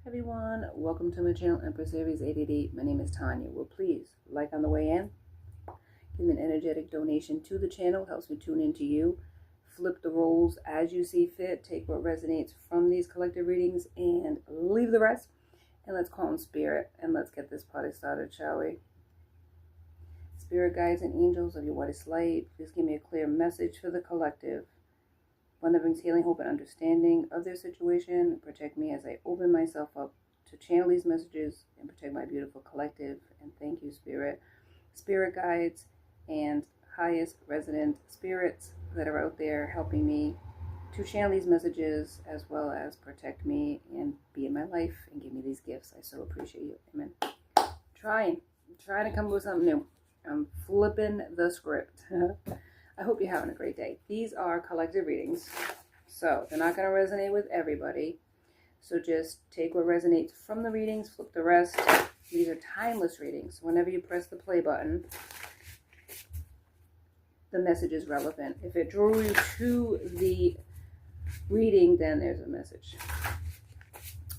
Everyone, welcome to my channel, Empress Aries 888. My name is Tanya. Well, please like on the way in, give me an energetic donation to the channel. It helps me tune into you. Flip the roles as you see fit. Take what resonates from these collective readings and leave the rest. And let's call in spirit and let's get this party started, shall we? Spirit guides and angels of your whitest light, please give me a clear message for the collective. One that brings healing, hope, and understanding of their situation. Protect me as I open myself up to channel these messages and protect my beautiful collective. And thank you, Spirit. Spirit guides and highest resident spirits that are out there helping me to channel these messages as well as protect me and be in my life and give me these gifts. I so appreciate you. Amen. Trying to come up with something new. I'm flipping the script. I hope you're having a great day. These are collective readings, so they're not going to resonate with everybody. So just take what resonates from the readings, flip the rest. These are timeless readings. Whenever you press the play button, the message is relevant. If it drew you to the reading, then there's a message.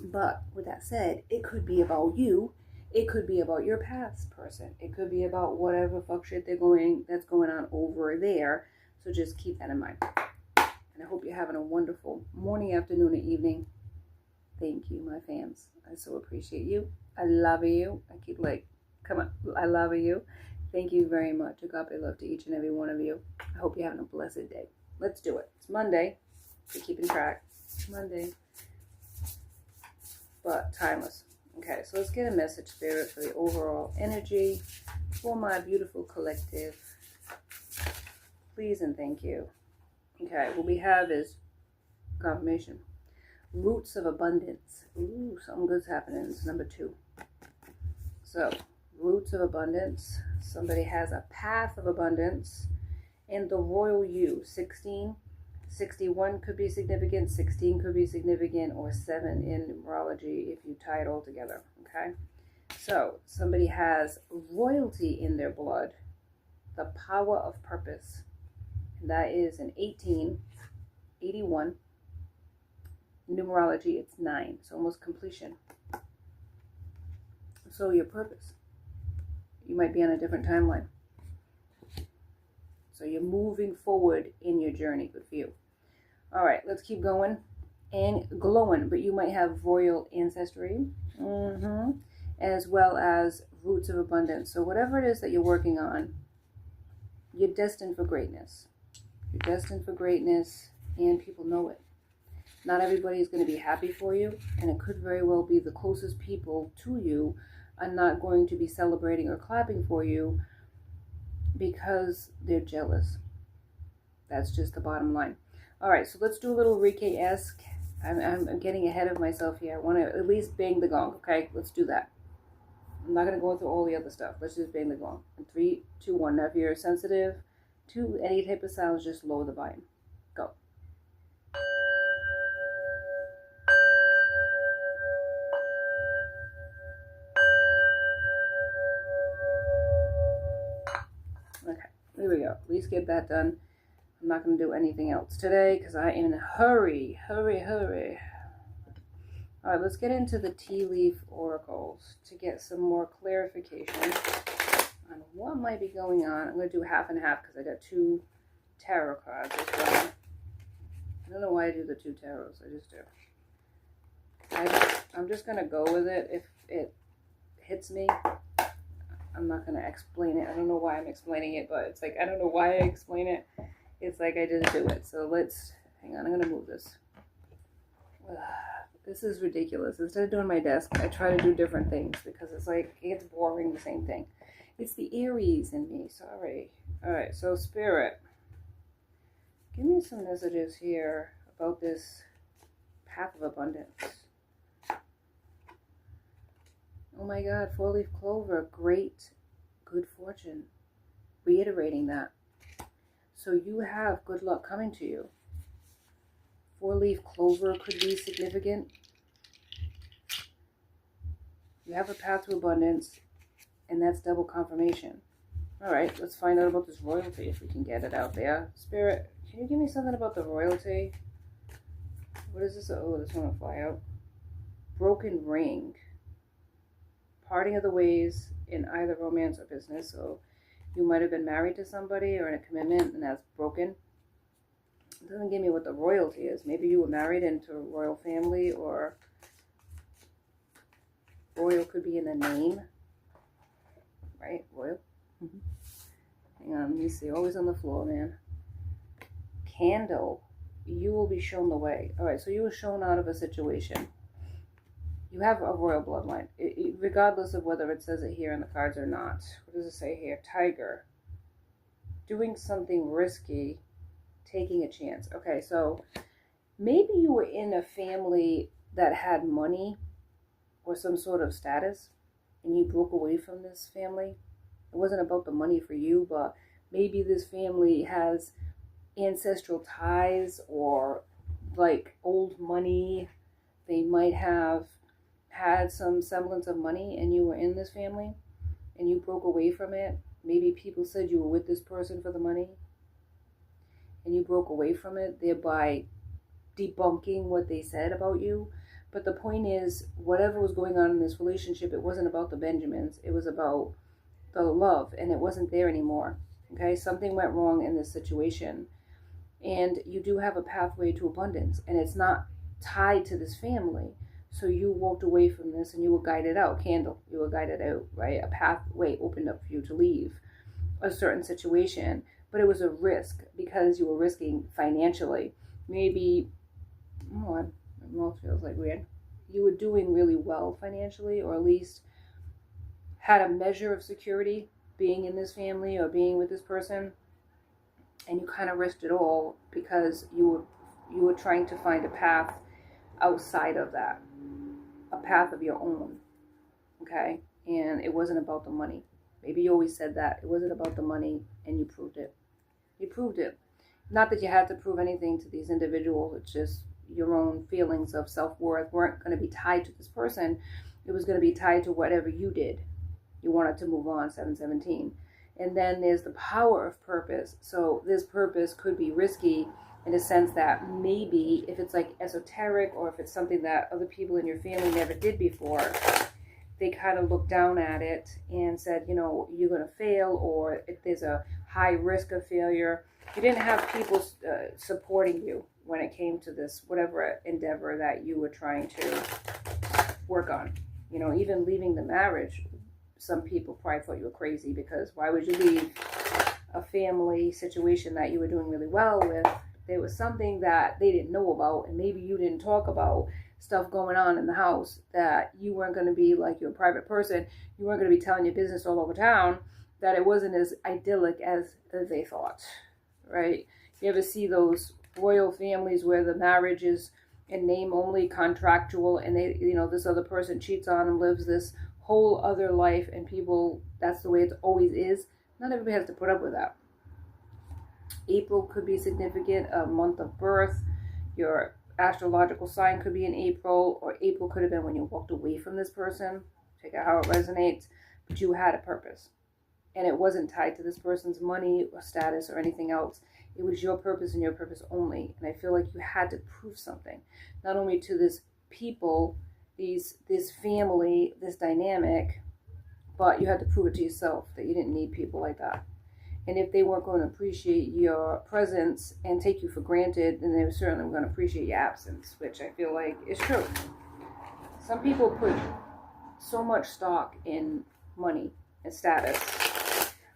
But with that said, it could be about you. It could be about your past person. It could be about whatever fuck shit that's going on over there. So just keep that in mind. And I hope you're having a wonderful morning, afternoon, or evening. Thank you, my fans. I so appreciate you. I love you. I keep come on. I love you. Thank you very much. Agape love to each and every one of you. I hope you're having a blessed day. Let's do it. It's Monday. If you're keeping track. It's Monday. But timeless. Okay, so let's get a message, Spirit, for the overall energy for my beautiful collective. Please and thank you. Okay, what we have is confirmation. Roots of abundance. Ooh, something good's happening. It's number 2. So, roots of abundance. Somebody has a path of abundance. And the royal you, 16. 61 could be significant, 16 could be significant, or 7 in numerology if you tie it all together, okay? So, somebody has royalty in their blood, the power of purpose, and that is an 18, 81. Numerology, it's 9, it's almost completion. So, your purpose. You might be on a different timeline. So you're moving forward in your journey. Good for you. All right, let's keep going and glowing. But you might have royal ancestry, as well as roots of abundance. So whatever it is that you're working on, you're destined for greatness. You're destined for greatness, and people know it. Not everybody is going to be happy for you, and it could very well be the closest people to you are not going to be celebrating or clapping for you, because they're jealous. That's just the bottom line. All right, so let's do a little Reiki-esque. I'm getting ahead of myself here. I want to at least bang the gong, okay? Let's do that. I'm not going to go through all the other stuff. Let's just bang the gong. In 3, 2, 1. Now, if you're sensitive to any type of sounds, just lower the volume. Go. There we go. At least get that done. I'm not going to do anything else today because I am in a hurry. Hurry. All right, let's get into the tea leaf oracles to get some more clarification on what might be going on. I'm going to do half and half because I got 2 tarot cards as well. I don't know why I do the 2 tarots. I just do. I'm just going to go with it. If it hits me, I'm not going to explain it. I don't know why I'm explaining it, but it's like, I don't know why I explain it. It's like I just do it. So let's, hang on, I'm going to move this. This is ridiculous. Instead of doing my desk, I try to do different things because it's like, it's boring, the same thing. It's the Aries in me, sorry. All right, so Spirit, give me some messages here about this path of abundance. Oh my God, 4-leaf clover, great, good fortune. Reiterating that. So you have good luck coming to you. 4-leaf clover could be significant. You have a path to abundance, and that's double confirmation. All right, let's find out about this royalty if we can get it out there. Spirit, can you give me something about the royalty? What is this? Oh, this one will fly out. broken ring. Parting of the ways in either romance or business. So you might have been married to somebody or in a commitment and that's broken. It doesn't give me what the royalty is. Maybe you were married into a royal family, or royal could be in the name. Right? Royal. Hang on, let me see. Always on the floor, man. Candle. You will be shown the way. All right, so you were shown out of a situation. You have a royal bloodline, regardless of whether it says it here in the cards or not. What does it say here? Tiger. Doing something risky, taking a chance. Okay, so maybe you were in a family that had money or some sort of status, and you broke away from this family. It wasn't about the money for you, but maybe this family has ancestral ties or like old money. They might have had some semblance of money and you were in this family and you broke away from it. Maybe people said you were with this person for the money and you broke away from it, thereby debunking what they said about you. But the point is, whatever was going on in this relationship, it wasn't about the Benjamins. It was about the love, and it wasn't there anymore. Okay, something went wrong in this situation. And you do have a pathway to abundance, and it's not tied to this family. So you walked away from this and you were guided out. Candle, you were guided out, right? A pathway opened up for you to leave a certain situation. But it was a risk because you were risking financially. Maybe, my mouth feels like weird. You were doing really well financially, or at least had a measure of security being in this family or being with this person. And you kind of risked it all because you were trying to find a path outside of that, a path of your own, okay? And it wasn't about the money. Maybe you always said that. It wasn't about the money, and you proved it. You proved it. Not that you had to prove anything to these individuals. It's just your own feelings of self-worth weren't going to be tied to this person. It was going to be tied to whatever you did. You wanted to move on, 717. And then there's the power of purpose. So this purpose could be risky in a sense that maybe if it's like esoteric or if it's something that other people in your family never did before, they kind of looked down at it and said, you know, you're going to fail, or if there's a high risk of failure. You didn't have people supporting you when it came to this, whatever endeavor that you were trying to work on. You know, even leaving the marriage, some people probably thought you were crazy, because why would you leave a family situation that you were doing really well with? There was something that they didn't know about, and maybe you didn't talk about stuff going on in the house, that you weren't going to be like, you're a private person, you weren't going to be telling your business all over town, that it wasn't as idyllic as they thought, right? You ever see those royal families where the marriage is in name only, contractual, and they, you know, this other person cheats on them, lives this whole other life, and people, that's the way it always is. Not everybody has to put up with that. April could be significant, a month of birth. Your astrological sign could be in April, or April could have been when you walked away from this person. Check out how it resonates. But you had a purpose, and it wasn't tied to this person's money or status or anything else. It was your purpose and your purpose only. And I feel like you had to prove something, not only to this people, this family, this dynamic, but you had to prove it to yourself that you didn't need people like that. And if they weren't going to appreciate your presence and take you for granted, then they were certainly going to appreciate your absence, which I feel like is true. Some people put so much stock in money and status.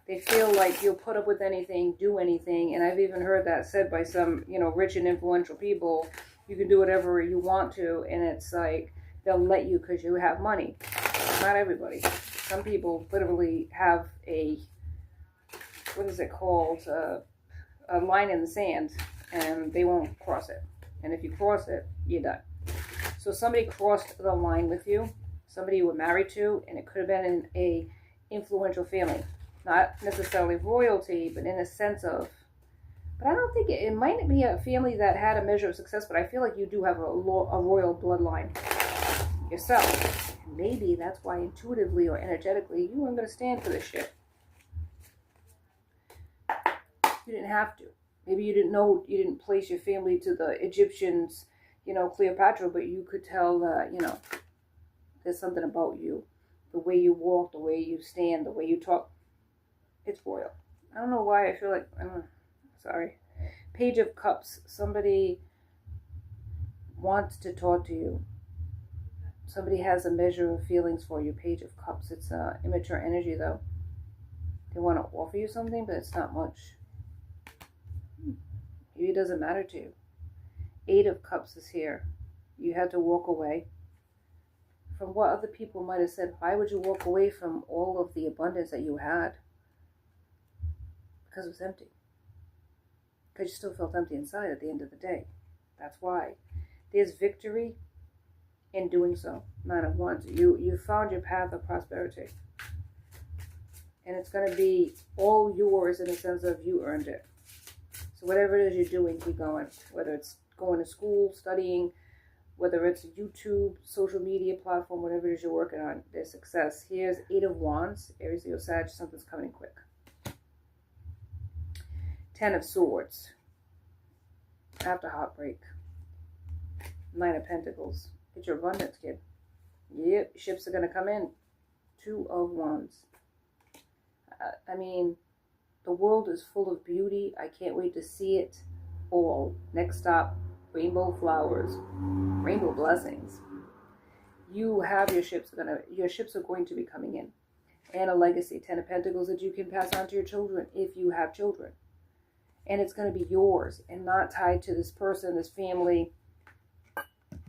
They feel like you'll put up with anything, do anything. And I've even heard that said by some, you know, rich and influential people. You can do whatever you want to, and it's like they'll let you because you have money. Not everybody. Some people literally have a, what is it called, a line in the sand, and they won't cross it. And if you cross it, you're done. So somebody crossed the line with you, somebody you were married to, and it could have been in a influential family. Not necessarily royalty, but in a sense of, but I don't think it might be a family that had a measure of success, but I feel like you do have a royal bloodline yourself. Maybe that's why intuitively or energetically you weren't going to stand for this shit. You didn't have to. Maybe you didn't know, you didn't place your family to the Egyptians, you know, Cleopatra, but you could tell that, you know, There's something about you. The way you walk, the way you stand, the way you talk. It's royal. I don't know why I feel like, I don't know. Sorry. Page of Cups. Somebody wants to talk to you. Somebody has a measure of feelings for you. Page of Cups. It's immature energy, though. They want to offer you something, but it's not much. Maybe it doesn't matter to you. 8 of Cups is here. You had to walk away from what other people might have said. Why would you walk away from all of the abundance that you had? Because it was empty. Because you still felt empty inside at the end of the day. That's why. There's victory in doing so. 9 of Wands. You found your path of prosperity. And it's going to be all yours in the sense of you earned it. So whatever it is you're doing, keep going. Whether it's going to school, studying, whether it's YouTube, social media platform, whatever it is you're working on, there's success. Here's 8 of Wands. Aries, Leo, Sag, something's coming quick. 10 of Swords. After heartbreak. 9 of Pentacles. It's your abundance, kid. Yep, ships are going to come in. 2 of Wands. I mean, the world is full of beauty. I can't wait to see it all. Next stop, rainbow flowers, rainbow blessings. You have your ships are going to be coming in. And a legacy, 10 of Pentacles, that you can pass on to your children if you have children. And it's going to be yours and not tied to this person, this family,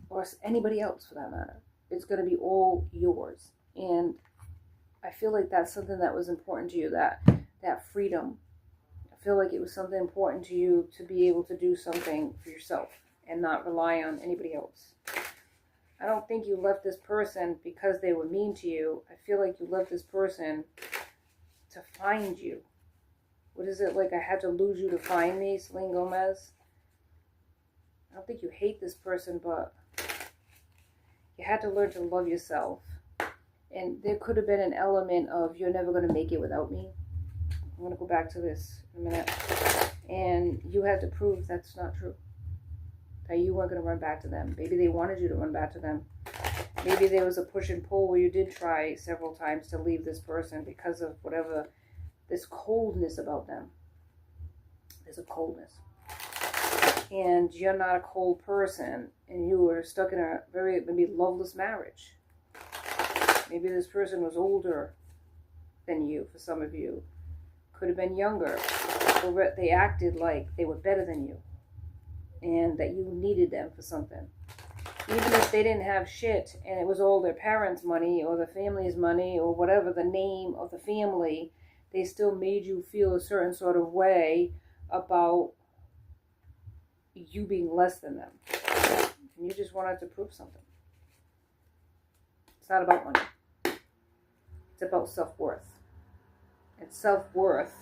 or anybody else for that matter. It's going to be all yours. And I feel like that's something that was important to you, that freedom. I feel like it was something important to you to be able to do something for yourself and not rely on anybody else. I don't think you left this person because they were mean to you. I feel like you left this person to find you. What is it like? I had to lose you to find me, Selena Gomez? I don't think you hate this person, but you had to learn to love yourself. And there could have been an element of, you're never going to make it without me. I'm going to go back to this in a minute. And you had to prove that's not true. That you weren't going to run back to them. Maybe they wanted you to run back to them. Maybe there was a push and pull where you did try several times to leave this person because of whatever, this coldness about them. There's a coldness. And you're not a cold person. And you were stuck in a very, maybe loveless marriage. Maybe this person was older than you, for some of you. Could have been younger. Or they acted like they were better than you. And that you needed them for something. Even if they didn't have shit and it was all their parents' money or the family's money or whatever the name of the family, they still made you feel a certain sort of way about you being less than them. And you just wanted to prove something. It's not about money. It's about self-worth. And self-worth,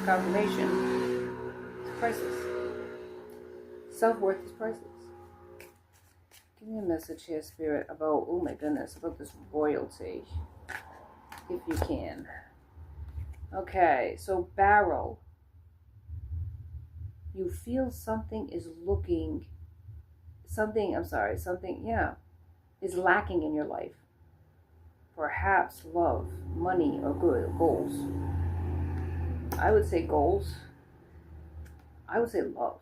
confirmation, is priceless. Self-worth is priceless. Give me a message here, Spirit, about, oh my goodness, about this royalty, if you can. Okay, so Barrow. You feel something is looking, is lacking in your life. Perhaps love, money, or good goals. I would say goals. I would say love.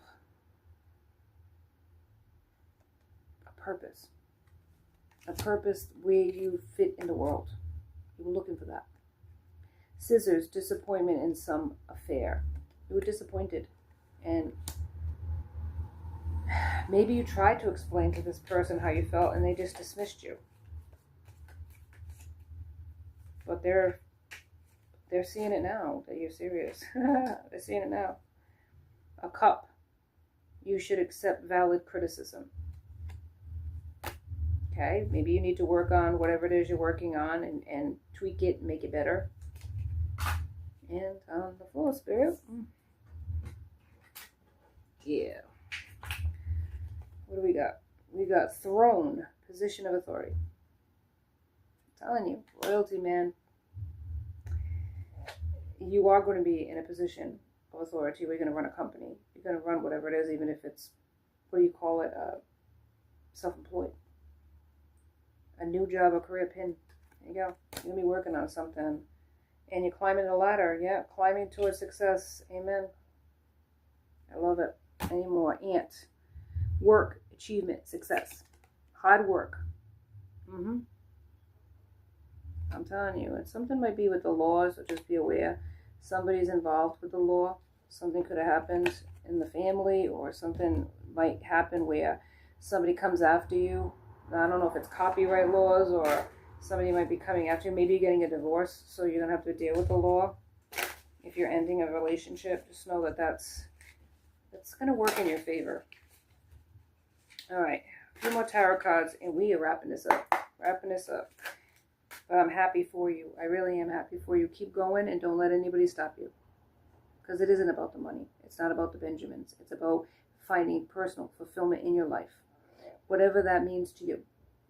A purpose. A purpose where you fit in the world. You were looking for that. Scissors, disappointment in some affair. You were disappointed. And maybe you tried to explain to this person how you felt and they just dismissed you. But they're seeing it now that you're serious. They're seeing it now. A cup. You should accept valid criticism. Okay, maybe you need to work on whatever it is you're working on and tweak it and make it better. And on the floor, Spirit. Yeah. What do we got? We got throne, position of authority. I'm telling you, royalty, man. You are going to be in a position of authority where you're going to run a company. You're going to run whatever it is, even if it's, what do you call it, self-employed. a new job, a career pin. There you go. You're going to be working on something. And you're climbing the ladder. Yeah, climbing towards success. Amen. I love it. Any more? Ant. Work, achievement, success. Hard work. I'm telling you, and something might be with the laws, so just be aware. Somebody's involved with the law. Something could have happened in the family, or something might happen where somebody comes after you. I don't know if it's copyright laws or somebody might be coming after you. Maybe you're getting a divorce, so you're going to have to deal with the law. If you're ending a relationship, just know that that's going to work in your favor. All right, a few more tarot cards, and we are wrapping this up. But I'm happy for you. I really am happy for you. Keep going and don't let anybody stop you. Because it isn't about the money. It's not about the Benjamins. It's about finding personal fulfillment in your life. Whatever that means to you.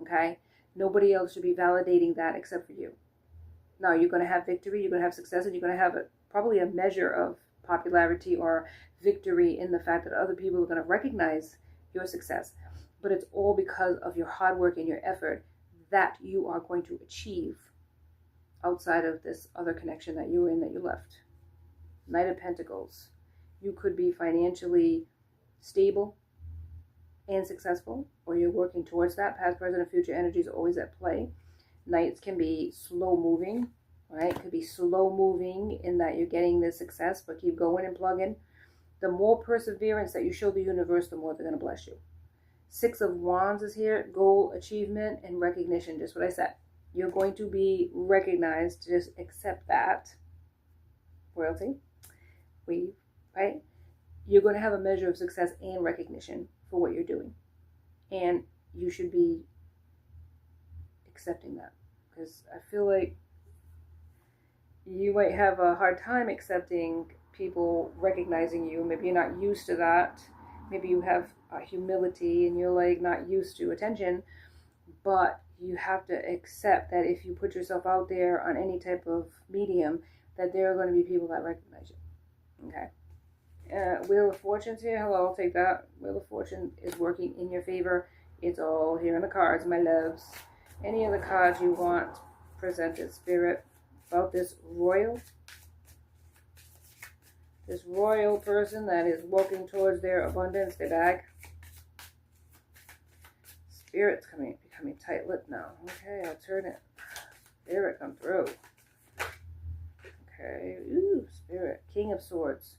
Okay? Nobody else should be validating that except for you. Now, you're going to have victory. You're going to have success. And you're going to have probably a measure of popularity or victory in the fact that other people are going to recognize your success. But it's all because of your hard work and your effort that you are going to achieve outside of this other connection that you were in that you left. Knight of Pentacles. You could be financially stable and successful, or you're working towards that. Past, present, and future energies are always at play. Knights can be slow moving, right? It could be slow moving in that you're getting this success, but keep going and plugging. The more perseverance that you show the universe, the more they're going to bless you. Six of Wands is here. Goal, achievement, and recognition. Just what I said. You're going to be recognized. Just accept that. Royalty. Right? You're going to have a measure of success and recognition for what you're doing. And you should be accepting that. Because I feel like you might have a hard time accepting people recognizing you. Maybe you're not used to that. Maybe you have humility and you're like not used to attention, but you have to accept that if you put yourself out there on any type of medium, that there are going to be people that recognize you. Okay. Wheel of Fortune's here. Hello, I'll take that. Wheel of Fortune is working in your favor. It's all here in the cards, my loves. Any of the cards you want presented, Spirit, about this royal person that is walking towards their abundance, their bag. Spirit's becoming tight-lipped now. Okay, I'll turn it. Spirit, come through. Okay, ooh, Spirit. King of Swords.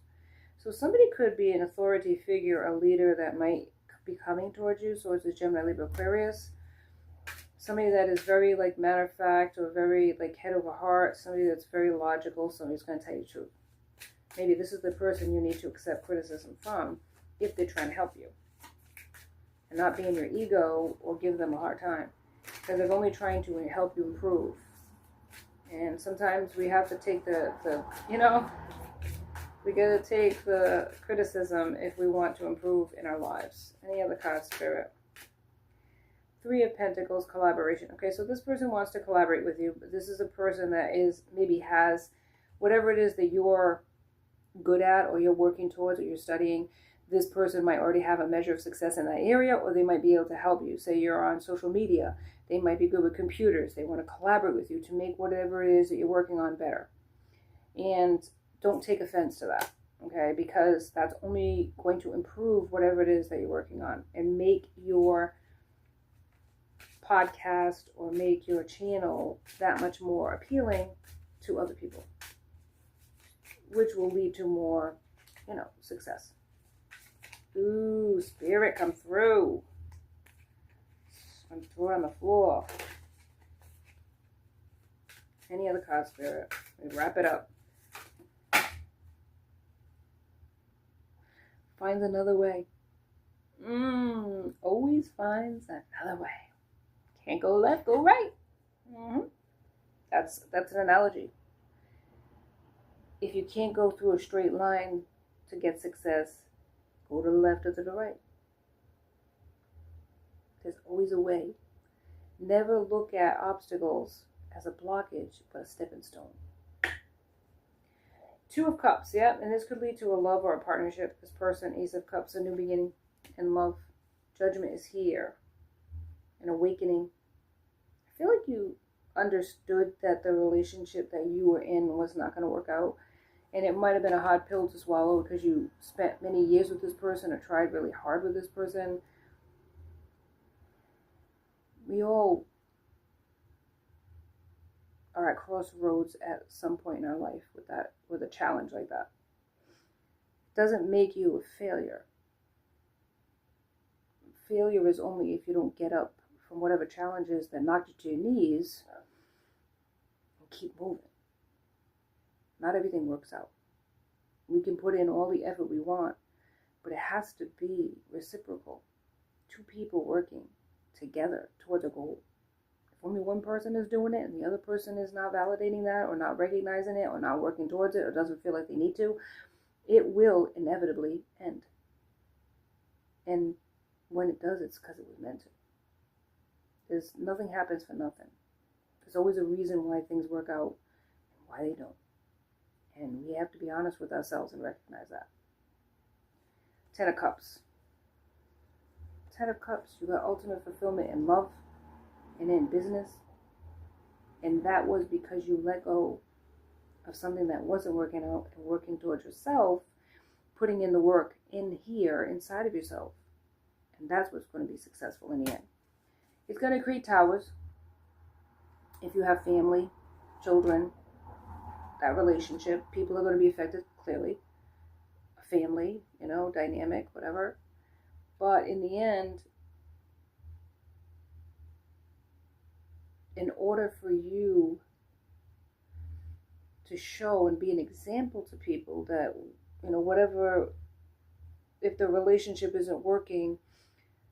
So somebody could be an authority figure, a leader that might be coming towards you. Swords is Gemini, Libra, Aquarius. Somebody that is very like matter of fact or very like head over heart. Somebody that's very logical. Somebody's going to tell you the truth. Maybe this is the person you need to accept criticism from if they're trying to help you. And not be in your ego or give them a hard time. Because they're only trying to help you improve. And sometimes we have to take we got to take the criticism if we want to improve in our lives. Any other card, Spirit? Three of Pentacles, collaboration. Okay, so this person wants to collaborate with you, but this is a person that maybe has whatever it is that you're good at or you're working towards or you're studying. This person might already have a measure of success in that area, or they might be able to help you. Say you're on social media. They might be good with computers. They want to collaborate with you to make whatever it is that you're working on better. And don't take offense to that, okay? Because that's only going to improve whatever it is that you're working on and make your podcast or make your channel that much more appealing to other people, which will lead to more, success. Ooh, Spirit, come through. I'm throwing on the floor. Any other card, Spirit? We wrap it up. Finds another way. Always finds another way. Can't go left, go right. That's an analogy. If you can't go through a straight line to get success, go to the left or to the right. There's always a way. Never look at obstacles as a blockage, but a stepping stone. Two of Cups, yeah, and this could lead to a love or a partnership. This person, Ace of Cups, a new beginning in love. Judgment is here. An awakening. feel like you understood that the relationship that you were in was not going to work out. And it might have been a hard pill to swallow because you spent many years with this person or tried really hard with this person. We all are at crossroads at some point in our life with a challenge like that. It doesn't make you a failure. Failure is only if you don't get up from whatever challenges that knocked you to your knees and keep moving. Not everything works out. We can put in all the effort we want, but it has to be reciprocal. Two people working together towards a goal. If only one person is doing it and the other person is not validating that or not recognizing it or not working towards it or doesn't feel like they need to, it will inevitably end. And when it does, it's because it was meant to. Nothing happens for nothing. There's always a reason why things work out and why they don't. And we have to be honest with ourselves and recognize that. 10 of Cups. 10 of Cups, you got ultimate fulfillment in love and in business. And that was because you let go of something that wasn't working out and working towards yourself, putting in the work in here, inside of yourself. And that's what's going to be successful in the end. It's going to create towers. If you have family, children, that relationship, people are going to be affected, clearly. A family, dynamic, whatever. But in the end, in order for you to show and be an example to people that, whatever, if the relationship isn't working,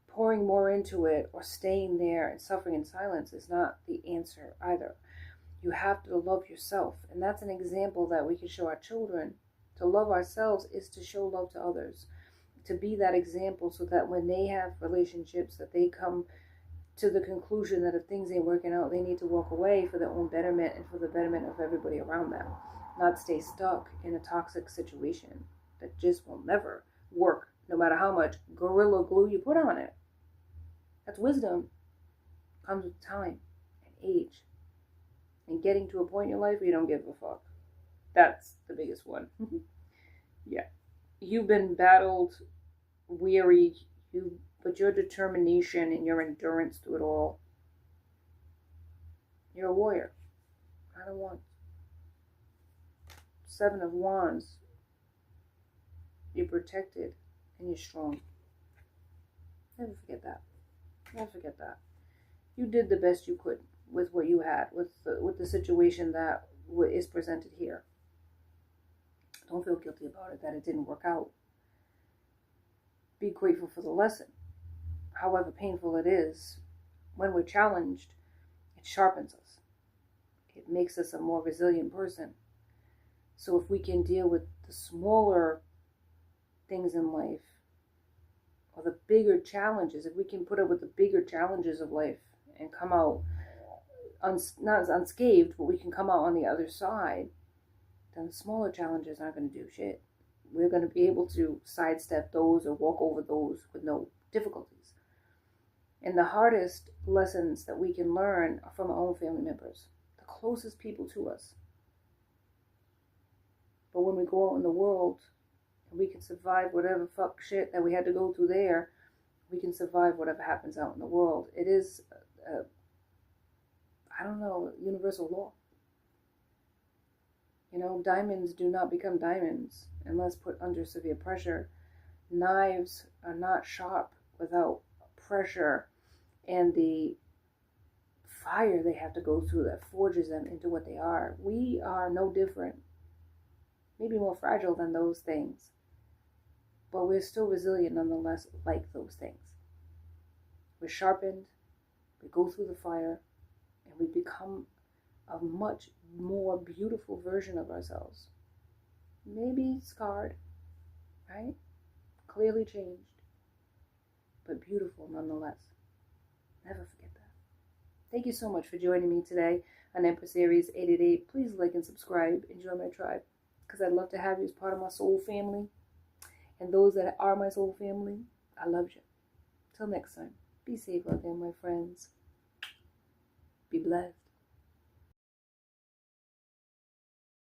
pouring more into it or staying there and suffering in silence is not the answer either. You have to love yourself. And that's an example that we can show our children. To love ourselves is to show love to others. To be that example so that when they have relationships, that they come to the conclusion that if things ain't working out, they need to walk away for their own betterment and for the betterment of everybody around them. Not stay stuck in a toxic situation that just will never work, no matter how much Gorilla Glue you put on it. That's wisdom. Comes with time and age. And getting to a point in your life where you don't give a fuck. That's the biggest one. Yeah. You've been battled, weary, but your determination and your endurance through it all. You're a warrior. I don't want 7 of Wands. You're protected and you're strong. Never forget that. Never forget that. You did the best you could with what you had, with the situation that is presented here. Don't feel guilty about it, that it didn't work out. Be grateful for the lesson. However painful it is, when we're challenged, it sharpens us. It makes us a more resilient person. So if we can deal with the smaller things in life, or the bigger challenges, if we can put up with the bigger challenges of life and come out not as unscathed, but we can come out on the other side, then the smaller challenges aren't going to do shit. We're going to be able to sidestep those or walk over those with no difficulties. And the hardest lessons that we can learn are from our own family members, the closest people to us. But when we go out in the world and we can survive whatever fuck shit that we had to go through there, we can survive whatever happens out in the world. It is universal law. Diamonds do not become diamonds unless put under severe pressure. Knives are not sharp without pressure and the fire they have to go through that forges them into what they are. We are no different. Maybe more fragile than those things. But we're still resilient nonetheless, like those things. We're sharpened, we go through the fire, and we become a much more beautiful version of ourselves. Maybe scarred, right? Clearly changed, but beautiful nonetheless. Never forget that. Thank you so much for joining me today on Empress Aries 888. Please like and subscribe and join my tribe, because I'd love to have you as part of my soul family. And those that are my soul family, I love you. Till next time, be safe out there, my friends. Be Be blessed.